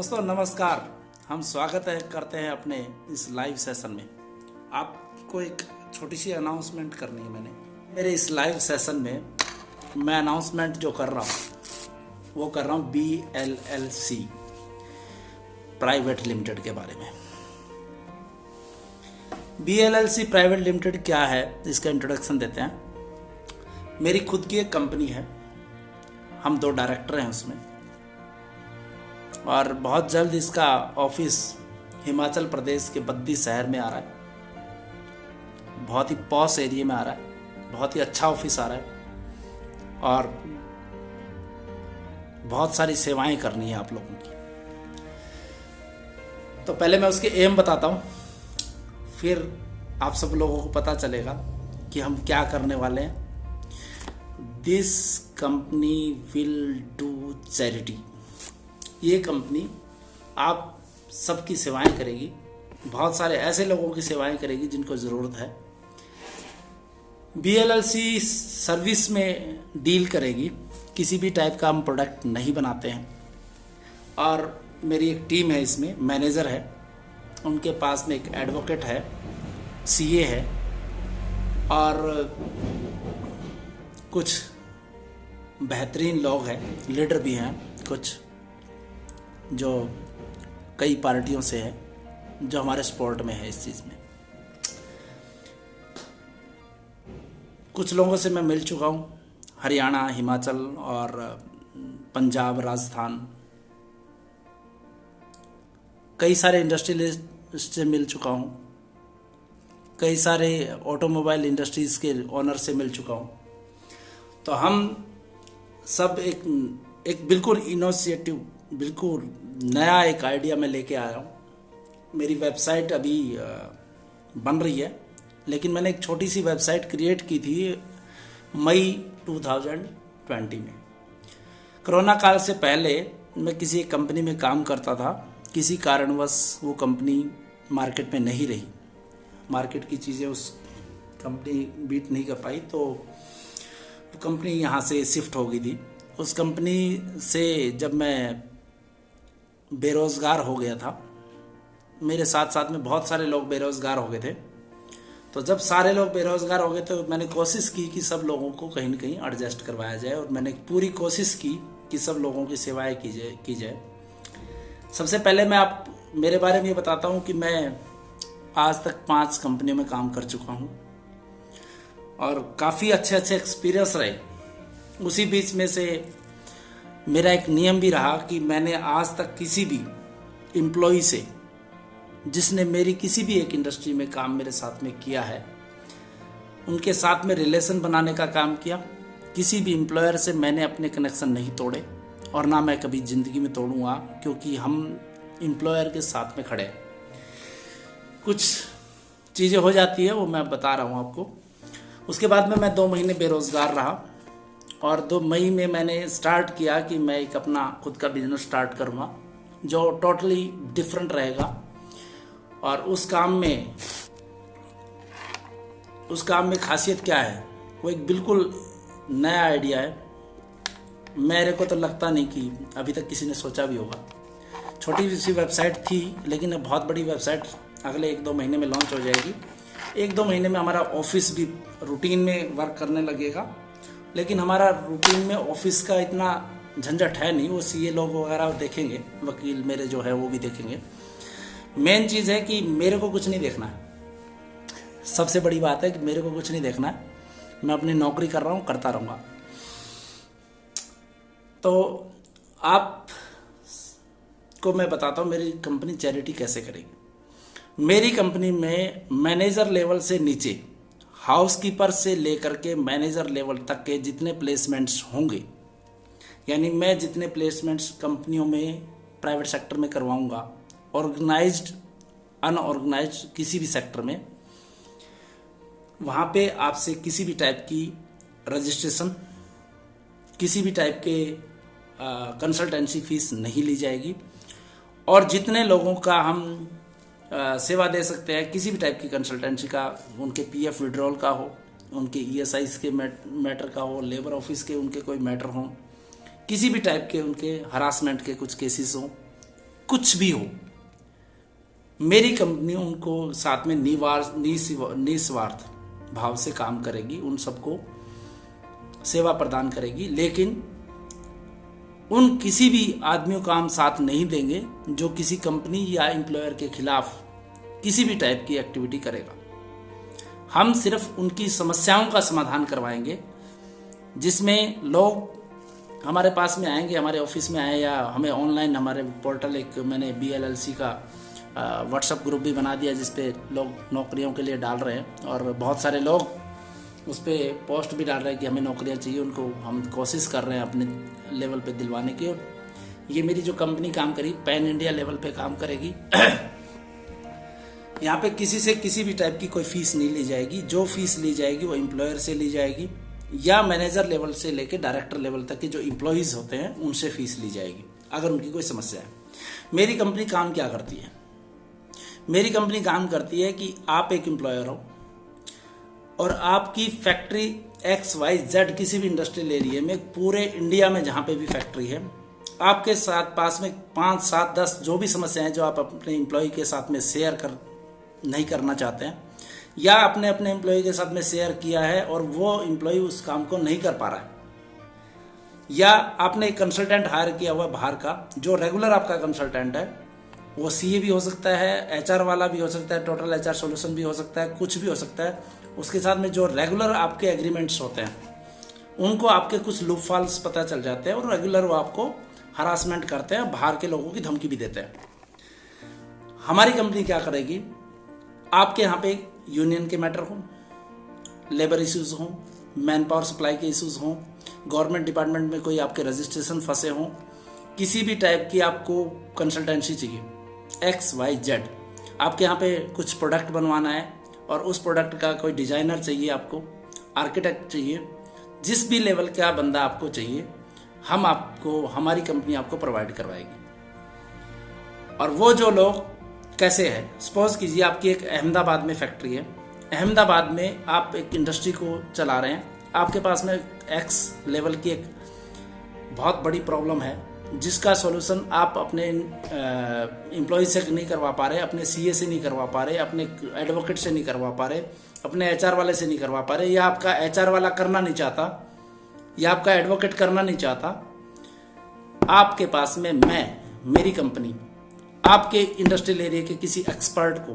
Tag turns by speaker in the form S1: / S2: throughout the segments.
S1: दोस्तों नमस्कार। हम स्वागत करते हैं अपने इस लाइव सेशन में। आपको एक छोटी सी अनाउंसमेंट करनी है। मेरे इस लाइव सेशन में मैं अनाउंसमेंट जो कर रहा हूँ वो कर रहा हूँ BLLC प्राइवेट लिमिटेड के बारे में। BLLC प्राइवेट लिमिटेड क्या है, इसका इंट्रोडक्शन देते हैं। मेरी खुद की एक कंपनी है, हम 2 डायरेक्टर हैं उसमें, और बहुत जल्द इसका ऑफिस हिमाचल प्रदेश के बद्दी शहर में आ रहा है। बहुत ही पॉश एरिया में आ रहा है, बहुत ही अच्छा ऑफिस आ रहा है और बहुत सारी सेवाएं करनी है आप लोगों की। तो पहले मैं उसके एम बताता हूँ, फिर आप सब लोगों को पता चलेगा कि हम क्या करने वाले हैं। This company will do charity. ये कंपनी आप सबकी सेवाएं करेगी, बहुत सारे ऐसे लोगों की सेवाएं करेगी जिनको ज़रूरत है। BLLC सर्विस में डील करेगी, किसी भी टाइप का हम प्रोडक्ट नहीं बनाते हैं। और मेरी एक टीम है, इसमें मैनेजर है, उनके पास में एक एडवोकेट है, CA है और कुछ बेहतरीन लोग हैं, लीडर भी हैं कुछ जो कई पार्टियों से है, जो हमारे सपोर्ट में है इस चीज़ में। कुछ लोगों से मैं मिल चुका हूँ, हरियाणा, हिमाचल और पंजाब, राजस्थान, कई सारे इंडस्ट्रियलिस्ट से मिल चुका हूँ, कई सारे ऑटोमोबाइल इंडस्ट्रीज़ के ओनर से मिल चुका हूँ। तो हम सब एक बिल्कुल इनोवेटिव, बिल्कुल नया एक आइडिया मैं लेके आया हूँ। मेरी वेबसाइट अभी बन रही है, लेकिन मैंने एक छोटी सी वेबसाइट क्रिएट की थी मई 2020 में। कोरोना काल से पहले मैं किसी एक कंपनी में काम करता था, किसी कारणवश वो कंपनी मार्केट में नहीं रही, मार्केट की चीज़ें उस कंपनी बीट नहीं कर पाई, तो वो कंपनी यहाँ से शिफ्ट हो गई थी। उस कंपनी से जब मैं बेरोज़गार हो गया था, मेरे साथ साथ में बहुत सारे लोग बेरोज़गार हो गए थे। तो जब सारे लोग बेरोज़गार हो गए तो मैंने कोशिश की कि सब लोगों को कहीं न कहीं एडजस्ट करवाया जाए, और मैंने पूरी कोशिश की कि सब लोगों की सेवाएं की जाए। सबसे पहले मैं मेरे बारे में ये बताता हूँ कि मैं आज तक 5 कंपनियों में काम कर चुका हूँ और काफ़ी अच्छे एक्सपीरियंस रहे। उसी बीच में से मेरा एक नियम भी रहा कि मैंने आज तक किसी भी एम्प्लॉय से, जिसने मेरी किसी भी एक इंडस्ट्री में काम मेरे साथ में किया है, उनके साथ में रिलेशन बनाने का काम किया। किसी भी एम्प्लॉयर से मैंने अपने कनेक्शन नहीं तोड़े और ना मैं कभी ज़िंदगी में तोड़ूंगा, क्योंकि हम एम्प्लॉयर के साथ में खड़े हैं। कुछ चीज़ें हो जाती है, वो मैं बता रहा हूँ आपको। उसके बाद में मैं 2 महीने बेरोज़गार रहा और 2 मई में मैंने स्टार्ट किया कि मैं एक अपना खुद का बिजनेस स्टार्ट करूँगा जो टोटली डिफरेंट रहेगा। और उस काम में खासियत क्या है, वो एक बिल्कुल नया आइडिया है। मेरे को तो लगता नहीं कि अभी तक किसी ने सोचा भी होगा। छोटी सी वेबसाइट थी, लेकिन अब बहुत बड़ी वेबसाइट अगले 1-2 महीने में लॉन्च हो जाएगी। 1-2 महीने में हमारा ऑफिस भी रूटीन में वर्क करने लगेगा, लेकिन हमारा रूटीन में ऑफिस का इतना झंझट है नहीं। वो CA लोग वगैरह देखेंगे, वकील मेरे जो है वो भी देखेंगे। मेन चीज़ है कि मेरे को कुछ नहीं देखना है। सबसे बड़ी बात है कि मेरे को कुछ नहीं देखना है, मैं अपनी नौकरी कर रहा हूँ, करता रहूँगा। तो आप को मैं बताता हूँ मेरी कंपनी चैरिटी कैसे करेगी। मेरी कंपनी में मैनेजर लेवल से नीचे, हाउसकीपर से लेकर के मैनेजर लेवल तक के जितने प्लेसमेंट्स होंगे, यानी मैं जितने प्लेसमेंट्स कंपनियों में प्राइवेट सेक्टर में करवाऊंगा, ऑर्गेनाइज्ड, अनऑर्गेनाइज्ड, किसी भी सेक्टर में, वहाँ पे आपसे किसी भी टाइप की रजिस्ट्रेशन, किसी भी टाइप के कंसल्टेंसी फीस नहीं ली जाएगी। और जितने लोगों का हम सेवा दे सकते हैं, किसी भी टाइप की कंसल्टेंसी का, उनके PF विड्रॉल का हो, उनके ESIs के मैटर का हो, लेबर ऑफिस के उनके कोई मैटर हों, किसी भी टाइप के उनके हरासमेंट के कुछ केसेस हों, कुछ भी हो, मेरी कंपनी उनको साथ में निस्वार्थ भाव से काम करेगी, उन सबको सेवा प्रदान करेगी। लेकिन उन किसी भी आदमियों का हम साथ नहीं देंगे जो किसी कंपनी या एम्प्लॉयर के खिलाफ किसी भी टाइप की एक्टिविटी करेगा। हम सिर्फ उनकी समस्याओं का समाधान करवाएंगे, जिसमें लोग हमारे पास में आएंगे, हमारे ऑफिस में आए या हमें ऑनलाइन हमारे पोर्टल, एक मैंने BLLC का व्हाट्सएप ग्रुप भी बना दिया जिस पे लोग नौकरियों के लिए डाल रहे हैं, और बहुत सारे लोग उस पर पोस्ट भी डाल रहे हैं कि हमें नौकरियां चाहिए। उनको हम कोशिश कर रहे हैं अपने लेवल पे दिलवाने की। और ये मेरी जो कंपनी काम करी पैन इंडिया लेवल पे काम करेगी। यहाँ पे किसी से किसी भी टाइप की कोई फीस नहीं ली जाएगी। जो फीस ली जाएगी वो एम्प्लॉयर से ली जाएगी या मैनेजर लेवल से लेके डायरेक्टर लेवल तक के जो एम्प्लॉयज़ होते हैं उनसे फीस ली जाएगी अगर उनकी कोई समस्या है। मेरी कंपनी काम क्या करती है? मेरी कंपनी काम करती है कि आप एक एम्प्लॉयर हो और आपकी फैक्ट्री XYZ किसी भी इंडस्ट्रियल एरिया में, पूरे इंडिया में जहाँ पे भी फैक्ट्री है, आपके साथ पास में 5, 7, 10 जो भी समस्याएं जो आप अपने एम्प्लॉय के साथ में शेयर नहीं करना चाहते हैं, या अपने एम्प्लॉय के साथ में शेयर किया है और वो एम्प्लॉय उस काम को नहीं कर पा रहा है, या आपने एक कंसल्टेंट हायर किया हुआ बाहर का जो रेगुलर आपका कंसल्टेंट है, वो CA भी हो सकता है, HR वाला भी हो सकता है, टोटल HR सॉल्यूशन भी हो सकता है, कुछ भी हो सकता है। उसके साथ में जो रेगुलर आपके एग्रीमेंट्स होते हैं उनको आपके कुछ लूप फॉल्स पता चल जाते हैं और रेगुलर वो आपको हरासमेंट करते हैं, बाहर के लोगों की धमकी भी देते हैं। हमारी कंपनी क्या करेगी? आपके यहाँ पे यूनियन के मैटर हो, लेबर इश्यूज हो, मैन पावर सप्लाई के इश्यूज हो, गवर्नमेंट डिपार्टमेंट में कोई आपके रजिस्ट्रेशन फंसे हों, किसी भी टाइप की आपको कंसल्टेंसी चाहिए XYZ, आपके यहाँ पे कुछ प्रोडक्ट बनवाना है और उस प्रोडक्ट का कोई डिजाइनर चाहिए, आपको आर्किटेक्ट चाहिए, जिस भी लेवल का बंदा आपको चाहिए, हम आपको, हमारी कंपनी आपको प्रोवाइड करवाएगी। और वो जो लोग कैसे है, सपोज कीजिए आपकी एक अहमदाबाद में फैक्ट्री है, अहमदाबाद में आप एक इंडस्ट्री को चला रहे हैं, आपके पास में X लेवल की एक बहुत बड़ी प्रॉब्लम है जिसका सॉल्यूशन आप अपने एम्प्लॉय से नहीं करवा पा रहे, अपने CA से नहीं करवा पा रहे, अपने एडवोकेट से नहीं करवा पा रहे, अपने HR वाले से नहीं करवा पा रहे, या आपका HR वाला करना नहीं चाहता, या आपका एडवोकेट करना नहीं चाहता, आपके पास में मेरी कंपनी आपके इंडस्ट्रियल एरिया के किसी एक्सपर्ट को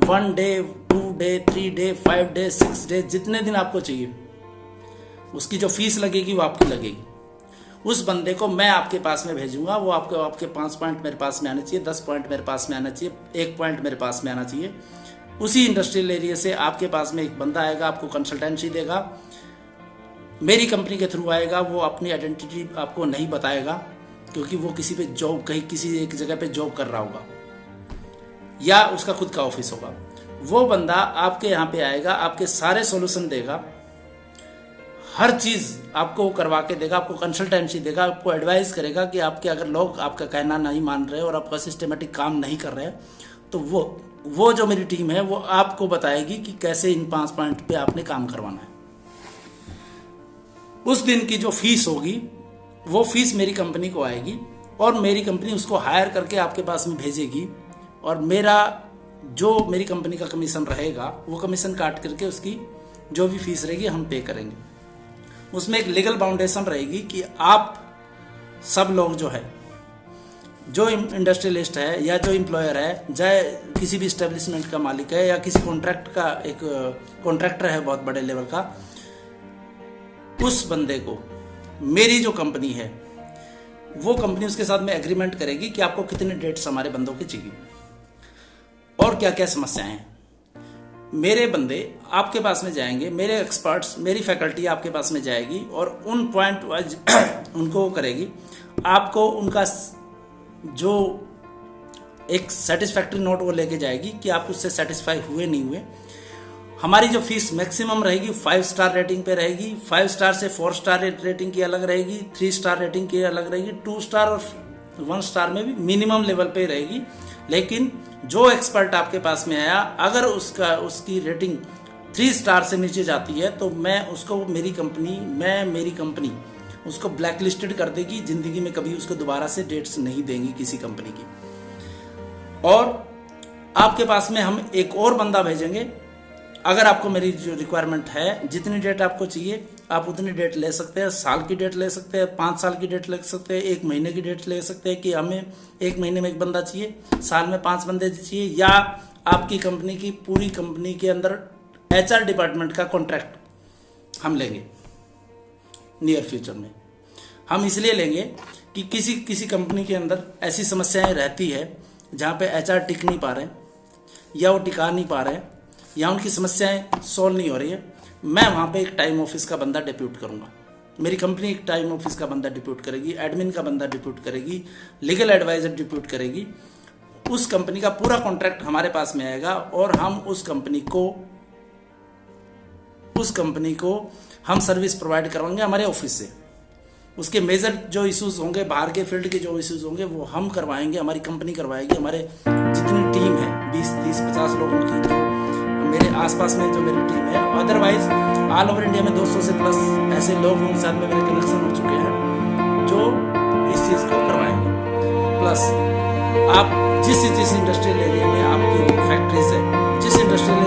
S1: 1 day, 2 day, 3 day, 5 day, 6 day, जितने दिन आपको चाहिए, उसकी जो फीस लगेगी वो आपकी लगेगी। उस बंदे को मैं आपके पास में भेजूंगा, वो आपके 5 पॉइंट मेरे पास में आने चाहिए, 10 पॉइंट मेरे पास में आना चाहिए, 1 पॉइंट मेरे पास में आना चाहिए। उसी इंडस्ट्रियल एरिया से आपके पास में एक बंदा आएगा, आपको कंसल्टेंसी देगा, मेरी कंपनी के थ्रू आएगा, वो अपनी आइडेंटिटी आपको नहीं बताएगा क्योंकि वो किसी पे जॉब, कहीं किसी एक जगह पे जॉब कर रहा होगा या उसका खुद का ऑफिस होगा। वो बंदा आपके यहाँ पे आएगा, आपके सारे सॉल्यूशन देगा, हर चीज़ आपको करवा के देगा, आपको कंसल्टेंसी देगा, आपको एडवाइस करेगा कि आपके अगर लोग आपका कहना नहीं मान रहे और आपका सिस्टमेटिक काम नहीं कर रहे तो वो जो मेरी टीम है वो आपको बताएगी कि कैसे इन 5 पॉइंट पे आपने काम करवाना है। उस दिन की जो फीस होगी वो फीस मेरी कंपनी को आएगी और मेरी कंपनी उसको हायर करके आपके पास में भेजेगी, और मेरी कंपनी का कमीशन रहेगा, वो कमीशन काट करके उसकी जो भी फीस रहेगी हम पे करेंगे। उसमें एक लीगल बाउंडेशन रहेगी कि आप सब लोग जो इंडस्ट्रियलिस्ट है या जो एम्प्लॉयर है, चाहे किसी भी इस्टेब्लिशमेंट का मालिक है या किसी कॉन्ट्रैक्ट का एक कॉन्ट्रैक्टर है बहुत बड़े लेवल का, उस बंदे को मेरी जो कंपनी है वो कंपनी उसके साथ में एग्रीमेंट करेगी कि आपको कितने डेट्स हमारे बंदों के चाहिए और क्या क्या समस्याएं हैं। मेरे बंदे आपके पास में जाएंगे, मेरे एक्सपर्ट्स, मेरी फैकल्टी आपके पास में जाएगी और उन पॉइंट वाइज उनको करेगी। आपको उनका जो एक सेटिस्फैक्ट्री नोट वो लेके जाएगी कि आप उससे सेटिस्फाई हुए नहीं हुए। हमारी जो फीस मैक्सिमम रहेगी 5 स्टार रेटिंग पे रहेगी, 5 स्टार से 4 स्टार रेटिंग की अलग रहेगी, 3 स्टार रेटिंग की अलग रहेगी, 2 स्टार और 1 स्टार में भी मिनिमम लेवल पे रहेगी। लेकिन जो एक्सपर्ट आपके पास में आया, अगर उसकी रेटिंग 3 स्टार से नीचे जाती है तो मेरी कंपनी उसको ब्लैक लिस्टेड कर देगी, जिंदगी में कभी उसको दोबारा से डेट्स नहीं देंगी किसी कंपनी की। और आपके पास में हम एक और बंदा भेजेंगे। अगर आपको मेरी जो रिक्वायरमेंट है, जितनी डेट आपको चाहिए आप उतनी डेट ले सकते हैं। साल की डेट ले सकते हैं, 5 साल की डेट ले सकते हैं, 1 महीने की डेट ले सकते हैं कि हमें 1 महीने में 1 बंदा चाहिए, साल में 5 बंदे चाहिए, या आपकी कंपनी की पूरी कंपनी के अंदर HR डिपार्टमेंट का कॉन्ट्रैक्ट हम लेंगे नियर फ्यूचर में। हम इसलिए लेंगे कि किसी कंपनी के अंदर ऐसी समस्याएं रहती है जहाँ पे HR टिक नहीं पा रहे हैं, या वो टिका नहीं पा रहे हैं, या उनकी समस्याएं सॉल्व नहीं हो रही है। मैं वहाँ पे एक टाइम ऑफिस का बंदा डिप्यूट करूँगा, मेरी कंपनी एक टाइम ऑफिस का बंदा डिप्यूट करेगी, एडमिन का बंदा डिप्यूट करेगी, लीगल एडवाइजर डिप्यूट करेगी। उस कंपनी का पूरा कॉन्ट्रैक्ट हमारे पास में आएगा और हम उस कंपनी को हम सर्विस प्रोवाइड करवाएंगे हमारे ऑफिस से। उसके मेजर जो इश्यूज होंगे, बाहर के फील्ड के जो इश्यूज होंगे वो हम करवाएंगे, हमारी कंपनी करवाएगी। हमारे जितनी टीम है 20, 30, 50 लोगों की, जो मेरे आसपास में जो मेरी टीम है, अदरवाइज ऑल ओवर इंडिया में 200 से प्लस ऐसे लोगों के साथ में मेरे कनेक्शन हो चुके हैं जो इस चीज़ को करवाएंगे। प्लस आप जिस इंडस्ट्रियल एरिया में आपकी फैक्ट्रीज है, जिस इंडस्ट्रियल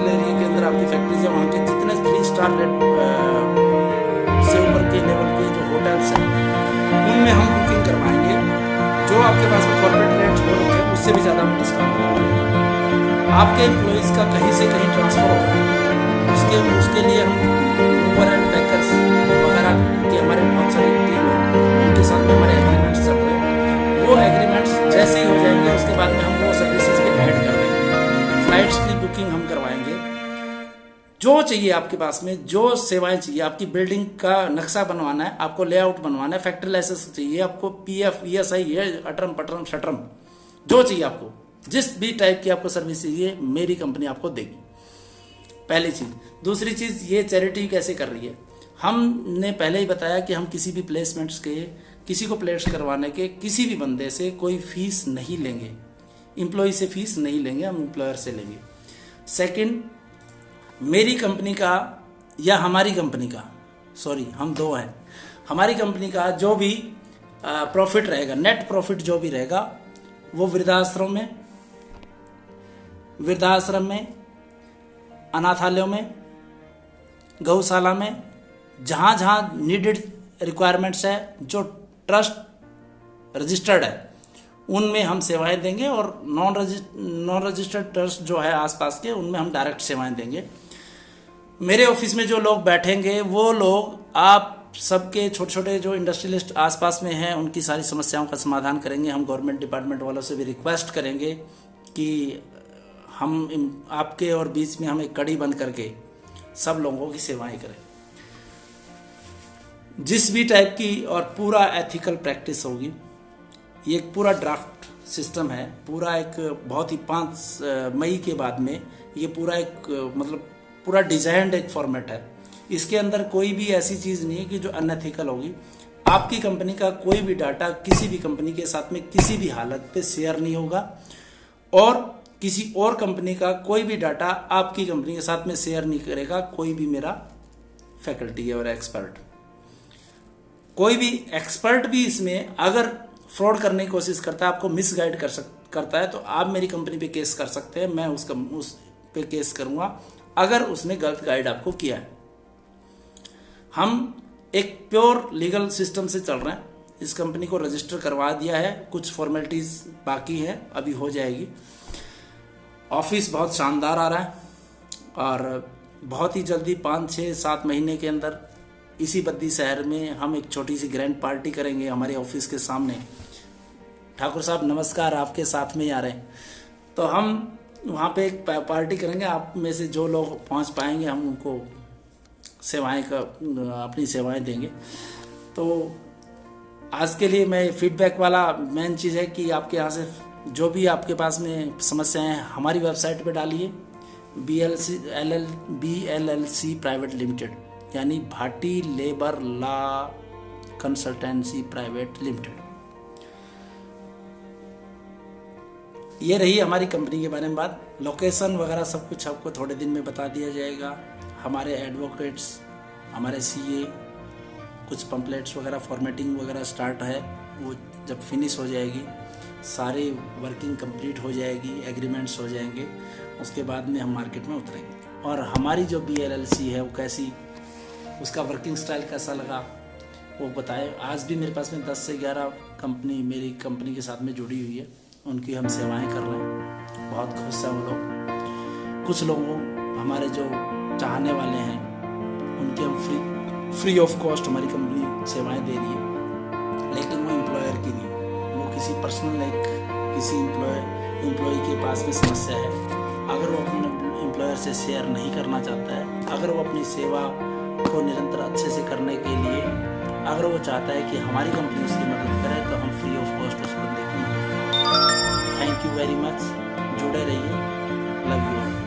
S1: एरिया के अंदर आपकी फैक्ट्रीज है, वहाँ के जितने 3 स्टार रेट से ऊपर के लेवल के जो होटल्स हैं उनमें हम बुकिंग करवाएंगे। जो आपके पास में कॉर्पोरेट रेट हो रखे हैं उससे भी ज़्यादा हम डिस्काउंट करवाएंगे। आपके एम्प्लॉइज़ का कहीं से कहीं ट्रांसफ़र होगा, उसके लिए हम ओवर एंड पैकर्स वगैरह की हमारे बहुत सारी टीम है, उनके साथ में हमारे एग्रीमेंट्स चल रहे हैं। वो एग्रीमेंट्स जैसे ही हो जाएंगे उसके बाद में हम वो सर्विसेज के ऐड कर देंगे। फ्लाइट्स की बुकिंग हम करवाएंगे। जो चाहिए आपके पास में, जो सेवाएं चाहिए, आपकी बिल्डिंग का नक्शा बनवाना है, आपको लेआउट बनवाना है, फैक्ट्री लाइसेंस चाहिए, आपको PF ESI ये अटरम पटरम शटरम जो चाहिए, आपको जिस भी टाइप की आपको सर्विस चाहिए मेरी कंपनी आपको देगी। पहली चीज। दूसरी चीज, ये चैरिटी कैसे कर रही है, हमने पहले ही बताया कि हम किसी भी प्लेसमेंट्स के, किसी को प्लेस करवाने के किसी भी बंदे से कोई फीस नहीं लेंगे, एम्प्लॉय से फीस नहीं लेंगे, हम एम्प्लॉयर से लेंगे। सेकंड, मेरी कंपनी का या हमारी कंपनी का, सॉरी हम दो हैं, हमारी कंपनी का जो भी प्रॉफिट रहेगा, नेट प्रॉफिट जो भी रहेगा, वो वृद्धाश्रम में, अनाथालयों में, गौशाला में, जहाँ जहाँ नीडेड रिक्वायरमेंट्स है, जो ट्रस्ट रजिस्टर्ड है, उनमें हम सेवाएं देंगे। और नॉन रजिस्टर्ड ट्रस्ट जो है आसपास के, उनमें हम डायरेक्ट सेवाएं देंगे। मेरे ऑफिस में जो लोग बैठेंगे वो लोग आप सबके छोटे छोटे जो इंडस्ट्रियलिस्ट आसपास में हैं उनकी सारी समस्याओं का समाधान करेंगे। हम गवर्नमेंट डिपार्टमेंट वालों से भी रिक्वेस्ट करेंगे कि हम आपके और बीच में हम एक कड़ी बंद करके सब लोगों की सेवाएं करें। जिस भी टाइप की और पूरा एथिकल प्रैक्टिस होगी, ये एक पूरा ड्राफ्ट सिस्टम है, पूरा एक बहुत ही 5 मई के बाद में ये पूरा एक मतलब पूरा डिजाइन्ड एक फॉर्मेट है। इसके अंदर कोई भी ऐसी चीज़ नहीं है कि जो अनएथिकल होगी। आपकी कंपनी का कोई भी डाटा किसी भी कंपनी के साथ में किसी भी हालत पे शेयर नहीं होगा, और किसी और कंपनी का कोई भी डाटा आपकी कंपनी के साथ में शेयर नहीं करेगा कोई भी मेरा फैकल्टी है और एक्सपर्ट। कोई भी एक्सपर्ट भी इसमें अगर फ्रॉड करने की कोशिश करता है, आपको मिसगाइड करता है, तो आप मेरी कंपनी पे केस कर सकते हैं। मैं उस पे केस करूंगा अगर उसने गलत गाइड आपको किया है। हम एक प्योर लीगल सिस्टम से चल रहे हैं। इस कंपनी को रजिस्टर करवा दिया है, कुछ फॉर्मेलिटीज बाकी है, अभी हो जाएगी। ऑफिस बहुत शानदार आ रहा है और बहुत ही जल्दी 5, 6, 7 महीने के अंदर इसी बद्दी शहर में हम एक छोटी सी ग्रैंड पार्टी करेंगे हमारे ऑफिस के सामने। ठाकुर साहब नमस्कार, आपके साथ में ही आ रहे हैं। तो हम वहाँ पे एक पार्टी करेंगे। आप में से जो लोग पहुँच पाएंगे हम उनको अपनी सेवाएं देंगे। तो आज के लिए मैं फीडबैक वाला मेन चीज़ है कि आपके यहाँ से जो भी आपके पास में समस्याएं हैं हमारी वेबसाइट पे डालिए। BLLC प्राइवेट लिमिटेड, यानी Bhati labour law consultancy private limited. ये रही हमारी कंपनी के बारे में बात। लोकेशन वगैरह सब कुछ आपको थोड़े दिन में बता दिया जाएगा। हमारे एडवोकेट्स, हमारे CA, कुछ पंपलेट्स वगैरह फॉर्मेटिंग वगैरह स्टार्ट है, वो जब फिनिश हो जाएगी सारे वर्किंग कंप्लीट हो जाएगी, एग्रीमेंट्स हो जाएंगे, उसके बाद में हम मार्केट में उतरेंगे। और हमारी जो BLLC है वो कैसी, उसका वर्किंग स्टाइल कैसा लगा वो बताए। आज भी मेरे पास में 10 से 11 कंपनी मेरी कंपनी के साथ में जुड़ी हुई है, उनकी हम सेवाएं कर रहे हैं, बहुत खुश हैं वो लोग। कुछ लोगों हमारे जो चाहने वाले हैं उनके हम फ्री ऑफ कॉस्ट हमारी कंपनी सेवाएं दे रही है, लेकिन वो एम्प्लॉयर की नहीं, वो किसी पर्सनल किसी एम्प्लॉय के पास में समस्या है, अगर वो अपने एम्प्लॉयर से शेयर नहीं करना चाहता है, अगर वो अपनी सेवा को निरंतर अच्छे से करने के लिए अगर वो चाहता है कि हमारी कंपनी उसकी मदद करे, तो हम फ्री ऑफ कॉस्ट उस बंदे की मदद करें। थैंक यू वेरी मच, जुड़े रहिए, लव यू।